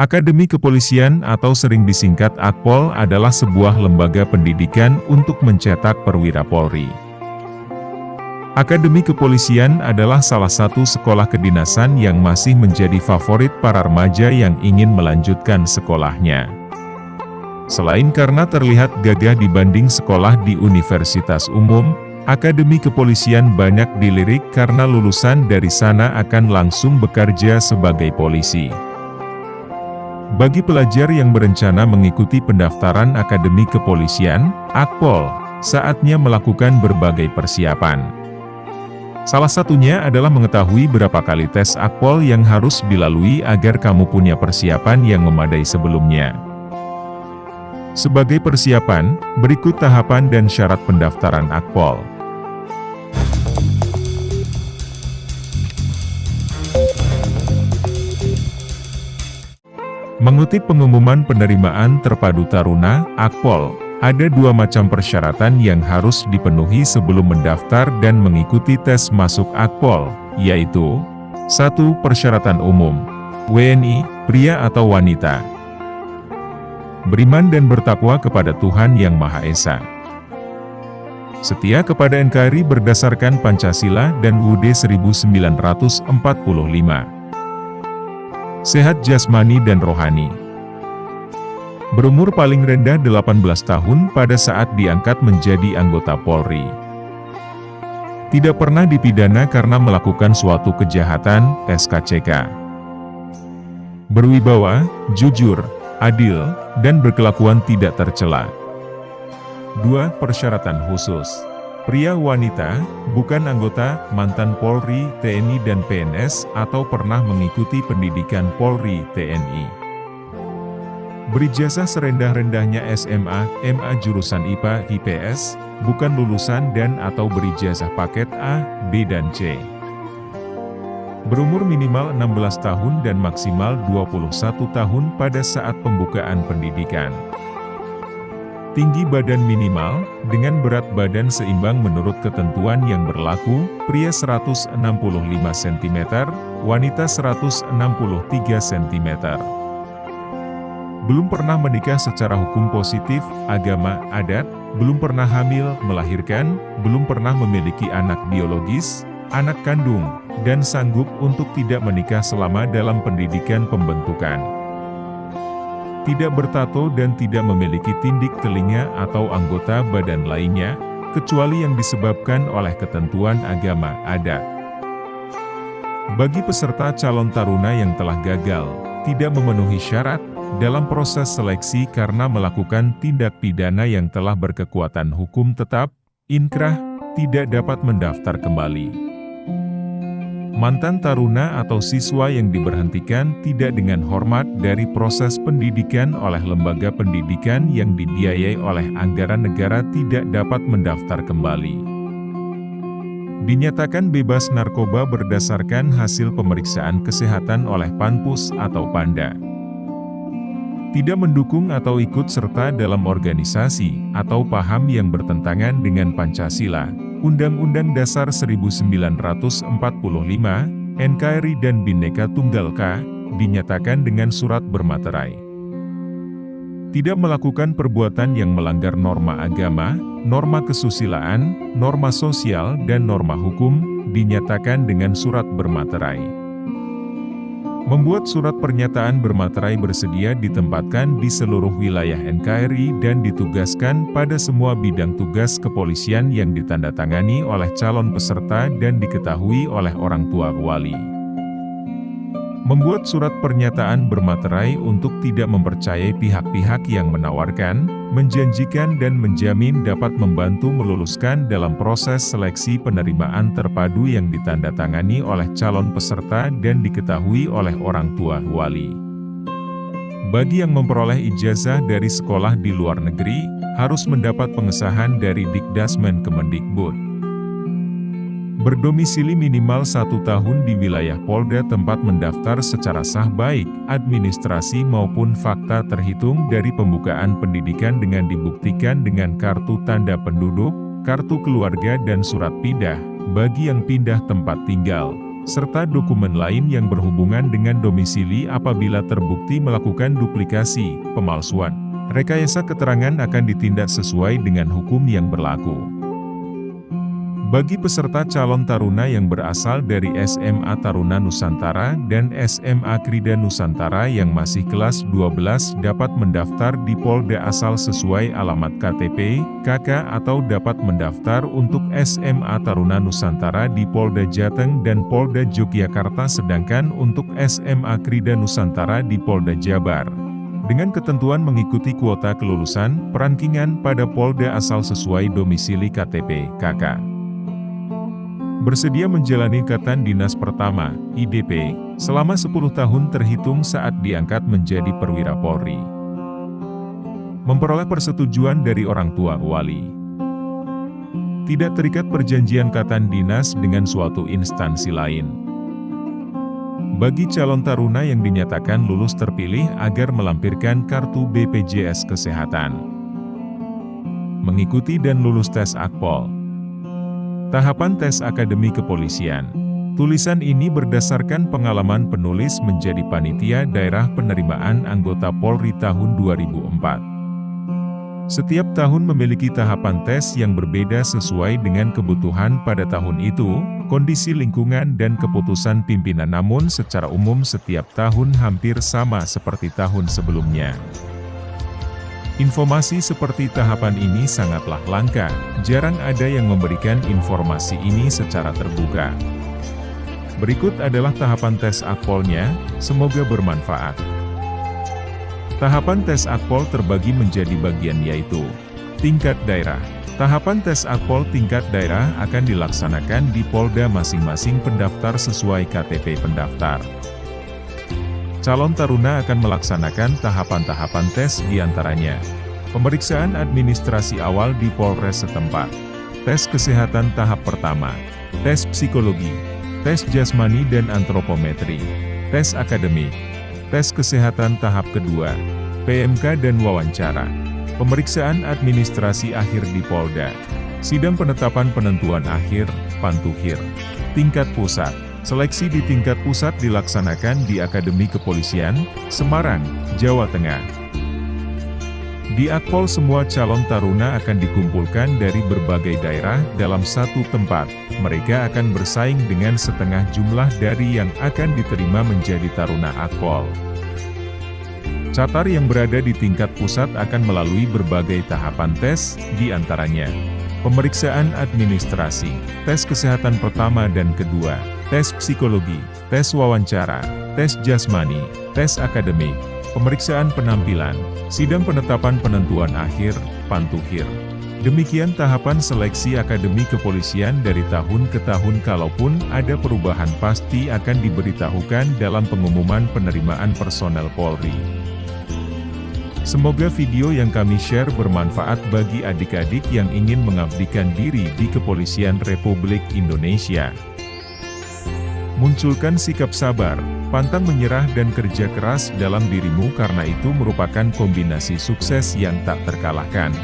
Akademi Kepolisian atau sering disingkat Akpol adalah sebuah lembaga pendidikan untuk mencetak perwira Polri. Akademi Kepolisian adalah salah satu sekolah kedinasan yang masih menjadi favorit para remaja yang ingin melanjutkan sekolahnya. Selain karena terlihat gagah dibanding sekolah di universitas umum, Akademi Kepolisian banyak dilirik karena lulusan dari sana akan langsung bekerja sebagai polisi. Bagi pelajar yang berencana mengikuti pendaftaran Akademi Kepolisian, Akpol, saatnya melakukan berbagai persiapan. Salah satunya adalah mengetahui berapa kali tes Akpol yang harus dilalui agar kamu punya persiapan yang memadai sebelumnya. Sebagai persiapan, berikut tahapan dan syarat pendaftaran Akpol. Mengutip pengumuman penerimaan terpadu Taruna, Akpol, ada dua macam persyaratan yang harus dipenuhi sebelum mendaftar dan mengikuti tes masuk Akpol, yaitu 1. Persyaratan umum, WNI, pria atau wanita. Beriman dan bertakwa kepada Tuhan Yang Maha Esa. Setia kepada NKRI berdasarkan Pancasila dan UUD 1945. Sehat jasmani dan rohani. Berumur paling rendah 18 tahun pada saat diangkat menjadi anggota Polri. Tidak pernah dipidana karena melakukan suatu kejahatan, SKCK. Berwibawa, jujur, adil, dan berkelakuan tidak tercela. 2. Persyaratan khusus. Pria wanita, bukan anggota, mantan Polri, TNI dan PNS, atau pernah mengikuti pendidikan Polri, TNI. Berijazah serendah-rendahnya SMA, MA jurusan IPA, IPS, bukan lulusan dan atau berijazah paket A, B dan C. Berumur minimal 16 tahun dan maksimal 21 tahun pada saat pembukaan pendidikan. Tinggi badan minimal, dengan berat badan seimbang menurut ketentuan yang berlaku, pria 165 cm, wanita 163 cm. Belum pernah menikah secara hukum positif, agama, adat, belum pernah hamil, melahirkan, belum pernah memiliki anak biologis, anak kandung, dan sanggup untuk tidak menikah selama dalam pendidikan pembentukan. Tidak bertato dan tidak memiliki tindik telinga atau anggota badan lainnya, kecuali yang disebabkan oleh ketentuan agama, adat. Bagi peserta calon taruna yang telah gagal, tidak memenuhi syarat, dalam proses seleksi karena melakukan tindak pidana yang telah berkekuatan hukum tetap, inkrah, tidak dapat mendaftar kembali. Mantan taruna atau siswa yang diberhentikan tidak dengan hormat dari proses pendidikan oleh lembaga pendidikan yang dibiayai oleh anggaran negara tidak dapat mendaftar kembali. Dinyatakan bebas narkoba berdasarkan hasil pemeriksaan kesehatan oleh Panpus atau Panda. Tidak mendukung atau ikut serta dalam organisasi atau paham yang bertentangan dengan Pancasila, Undang-Undang Dasar 1945, NKRI dan Bhinneka Tunggal Ika, dinyatakan dengan surat bermaterai. Tidak melakukan perbuatan yang melanggar norma agama, norma kesusilaan, norma sosial dan norma hukum, dinyatakan dengan surat bermaterai. Membuat surat pernyataan bermaterai bersedia ditempatkan di seluruh wilayah NKRI dan ditugaskan pada semua bidang tugas kepolisian yang ditandatangani oleh calon peserta dan diketahui oleh orang tua wali. Membuat surat pernyataan bermaterai untuk tidak mempercayai pihak-pihak yang menawarkan, menjanjikan dan menjamin dapat membantu meluluskan dalam proses seleksi penerimaan terpadu yang ditandatangani oleh calon peserta dan diketahui oleh orang tua wali. Bagi yang memperoleh ijazah dari sekolah di luar negeri, harus mendapat pengesahan dari Dikdasmen Kemendikbud. Berdomisili minimal 1 tahun di wilayah Polda tempat mendaftar secara sah baik, administrasi maupun fakta terhitung dari pembukaan pendidikan dengan dibuktikan dengan kartu tanda penduduk, kartu keluarga dan surat pindah, bagi yang pindah tempat tinggal, serta dokumen lain yang berhubungan dengan domisili apabila terbukti melakukan duplikasi, pemalsuan. Rekayasa keterangan akan ditindak sesuai dengan hukum yang berlaku. Bagi peserta calon taruna yang berasal dari SMA Taruna Nusantara dan SMA Krida Nusantara yang masih kelas 12 dapat mendaftar di Polda asal sesuai alamat KTP, KK atau dapat mendaftar untuk SMA Taruna Nusantara di Polda Jateng dan Polda Yogyakarta sedangkan untuk SMA Krida Nusantara di Polda Jabar. Dengan ketentuan mengikuti kuota kelulusan, perankingan pada Polda asal sesuai domisili KTP, KK. Bersedia menjalani ikatan dinas pertama, IDP, selama 10 tahun terhitung saat diangkat menjadi perwira Polri. Memperoleh persetujuan dari orang tua wali. Tidak terikat perjanjian ikatan dinas dengan suatu instansi lain. Bagi calon taruna yang dinyatakan lulus terpilih agar melampirkan kartu BPJS Kesehatan. Mengikuti dan lulus tes Akpol. Tahapan tes Akademi Kepolisian. Tulisan ini berdasarkan pengalaman penulis menjadi panitia daerah penerimaan anggota Polri tahun 2004. Setiap tahun memiliki tahapan tes yang berbeda sesuai dengan kebutuhan pada tahun itu, kondisi lingkungan dan keputusan pimpinan namun secara umum setiap tahun hampir sama seperti tahun sebelumnya. Informasi seperti tahapan ini sangatlah langka, jarang ada yang memberikan informasi ini secara terbuka. Berikut adalah tahapan tes Akpolnya, semoga bermanfaat. Tahapan tes Akpol terbagi menjadi bagian yaitu tingkat daerah. Tahapan tes Akpol tingkat daerah akan dilaksanakan di Polda masing-masing pendaftar sesuai KTP pendaftar. Calon taruna akan melaksanakan tahapan-tahapan tes diantaranya. Pemeriksaan administrasi awal di Polres setempat. Tes kesehatan tahap pertama. Tes psikologi. Tes jasmani dan antropometri. Tes akademik. Tes kesehatan tahap kedua. PMK dan wawancara. Pemeriksaan administrasi akhir di Polda. Sidang penetapan penentuan akhir, Pantukhir. Tingkat pusat. Seleksi di tingkat pusat dilaksanakan di Akademi Kepolisian, Semarang, Jawa Tengah. Di Akpol semua calon taruna akan dikumpulkan dari berbagai daerah dalam satu tempat. Mereka akan bersaing dengan setengah jumlah dari yang akan diterima menjadi taruna Akpol. Catar yang berada di tingkat pusat akan melalui berbagai tahapan tes, di antaranya pemeriksaan administrasi, tes kesehatan pertama dan kedua, tes psikologi, tes wawancara, tes jasmani, tes akademik, pemeriksaan penampilan, sidang penetapan penentuan akhir, Pantukhir. Demikian tahapan seleksi Akademi Kepolisian dari tahun ke tahun. Kalaupun ada perubahan pasti akan diberitahukan dalam pengumuman penerimaan personel Polri. Semoga video yang kami share bermanfaat bagi adik-adik yang ingin mengabdikan diri di Kepolisian Republik Indonesia. Munculkan sikap sabar, pantang menyerah dan kerja keras dalam dirimu karena itu merupakan kombinasi sukses yang tak terkalahkan.